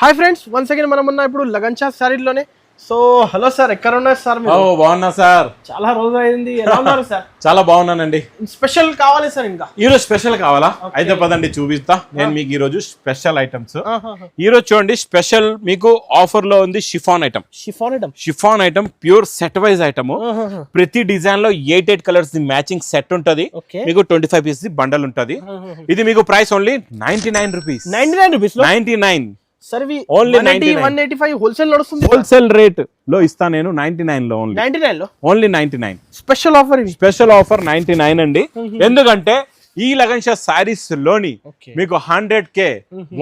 Hi friends, once again మనం ఉన్న ఇప్పుడు లగన్ షా శారీలోనే. సో హలో సార్, ఎక్కడ ఉన్నారు సార్ మీరు? బాగున్నా సార్, చాలా రోజు అయింది. ఎలా ఉన్నారు సార్? చాలా బాగున్నానండి. స్పెషల్ కావాలి సార్ ఇంకా? ఈరోజు స్పెషల్ కావాలా? అయితే పదండి చూపిస్తా నేను మీకు ఈ రోజు స్పెషల్ ఐటమ్స్. ఈ రోజు చూడండి, స్పెషల్ మీకు ఆఫర్ లో ఉంది chiffon item. Chiffon item pure set wise item. ప్రతి డిజైన్ లో 8 కలర్స్ మ్యాచింగ్ సెట్ ఉంటది. మీకు 25 పీసెస్ బండల్ ఉంటది. ఇది మీకు price only 99 rupees. 99 sir, only 185 wholesale నడుస్తుంది. హోల్సేల్ రేట్ లో ఇస్తా నేను 99 లో. Only 99 special offer. Special offer 99 అండి. ఎందుకంటే ఈ లగన్ షా సారీస్ లోని మీకు 100K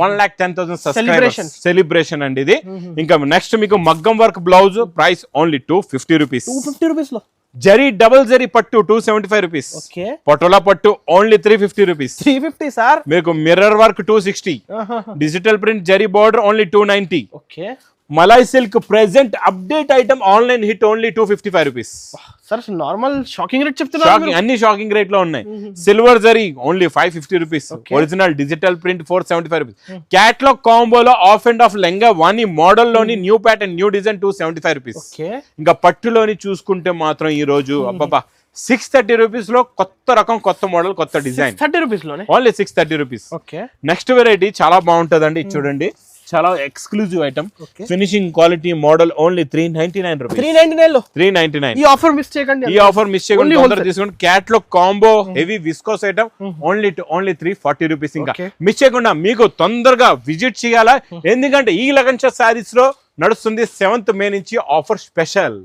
1,10,000 సబ్స్క్రైబర్స్ సెలబ్రేషన్ అండి ఇది. ఇంకా నెక్స్ట్ మీకు మగ్గం work blouse price only 250 rupees. 250 rupees లో జరీ డబుల్ జరీ పట్టు 275 రూపీస్. పటోలా పట్టు ఓన్లీ 350 రూపీస్. 350 సార్. మీకు mirror work 260. Digital print zari border only 290. Malai silk present update item online hit only 255 rupees. Sir normal shocking rate చెప్తున్నారు. అన్ని షాకింగ్ రేట్ లో ఉన్నాయి. Silver zari only 550 rupees. Original digital print 475 rupees. Catalogue కాంబోలో off and of lehenga one model లోని new pattern new design 275 rupees. ఇంకా పట్టులోని చూసుకుంటే మాత్రం ఈ రోజు అబ్బా 630 రూపీస్ లో కొత్త రకం, కొత్త మోడల్, కొత్త డిజైన్. 30 రూపీస్ లోనే ఓన్లీ 630 రూపీస్. నెక్స్ట్ వెరైటీ చాలా బాగుంటదండి. చూడండి, చాలా exclusive item, finishing quality model only 399 rupees. 399. ఈ ఆఫర్ మిస్ చేయకండి. ఈ ఆఫర్ మిస్ చేయకండి, తీసుకోండి. Catalogue combo heavy viscose item only 340 rupees. ఇంకా మిస్ చేయకుండా మీకు తొందరగా విజిట్ చేయాలా, ఎందుకంటే ఈ లగన్ షా సారీస్ లో నడుస్తుంది 7th మే నుంచి ఆఫర్ స్పెషల్.